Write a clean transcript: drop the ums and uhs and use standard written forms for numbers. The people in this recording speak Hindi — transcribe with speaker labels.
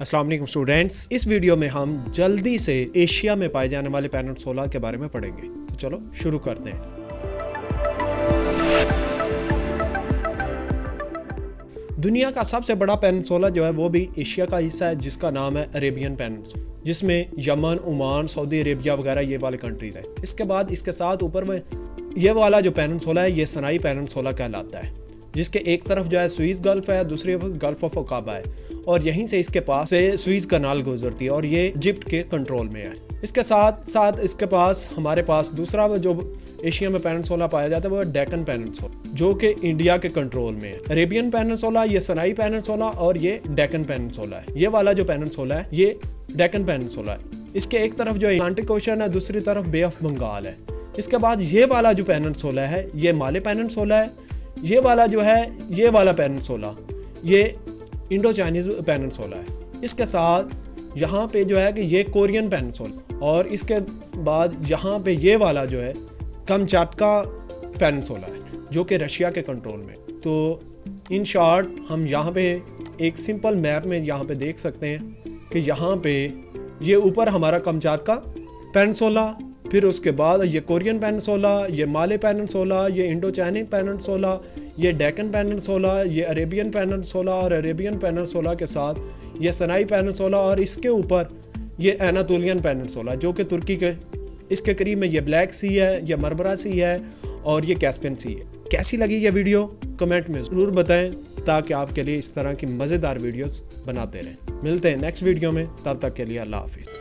Speaker 1: अस्सलाम वालेकुम स्टूडेंट्स, इस वीडियो में हम जल्दी से एशिया में पाए जाने वाले पेनिनसुला के बारे में पढ़ेंगे। तो चलो शुरू करते हैं। दुनिया का सबसे बड़ा पेनिनसुला जो है वो भी एशिया का हिस्सा है, जिसका नाम है अरेबियन पेनिनसुला, जिसमें यमन, ओमान, सऊदी अरेबिया वगैरह ये वाले कंट्रीज है। इसके बाद इसके साथ ऊपर में ये वाला जो पेनिनसुला है ये सनाई पेनिनसुला कहलाता है, जिसके एक तरफ जो है स्वीज गल्फ है, दूसरी तरफ गल्फ ऑफ अकाबा है, और यहीं से इसके पास से स्वीज कनाल गुजरती है और ये इजिप्ट के कंट्रोल में है। इसके साथ साथ इसके पास हमारे पास दूसरा जो एशिया में पेनिनसुला पाया जाता है वो है डेक्कन पेनिनसुला, जो कि इंडिया के कंट्रोल में है। अरेबियन पेनिनसुला, ये सनाई पेनिनसुला और ये डेक्कन पेनिनसुला है। ये वाला जो पेनिनसुला है ये डेक्कन पेनिनसुला है। इसके एक तरफ जो अटलांटिक ओशन है, दूसरी तरफ बे ऑफ बंगाल है। इसके बाद ये वाला जो पेनिनसुला है ये माले पेनिनसुला है। ये वाला जो है ये वाला पेनिनसुला ये इंडो चाइनीज पेनिनसुला है। इसके साथ यहाँ पे जो है कि ये कोरियन पेनिनसुला, और इसके बाद यहाँ पे ये वाला जो है कमचाटका पेनिनसुला है, जो कि रशिया के कंट्रोल में। तो इन शॉर्ट हम यहाँ पे एक सिंपल मैप में यहाँ पे देख सकते हैं कि यहाँ पे ये ऊपर हमारा कमचाटका पेनिनसुला, फिर उसके बाद ये कोरियन पेनिनसुला, ये माले पेनिनसुला, ये इंडो चाइनीज पेनिनसुला, ये डेक्कन पेनिनसुला, ये अरेबियन पेनिनसुला, और अरेबियन पेनिनसुला के साथ ये सनाई पेनिनसुला, और इसके ऊपर ये एनातोलियन पेनिनसुला, जो कि तुर्की के इसके करीब में ये ब्लैक सी है, ये मरमरा सी है, और ये कैस्पियन सी है। कैसी लगी ये वीडियो कमेंट में ज़रूर बताएं, ताकि आपके लिए इस तरह की मज़ेदार वीडियोस बनाते रहें। मिलते हैं नेक्स्ट वीडियो में, तब तक के लिए अल्लाह हाफिज़।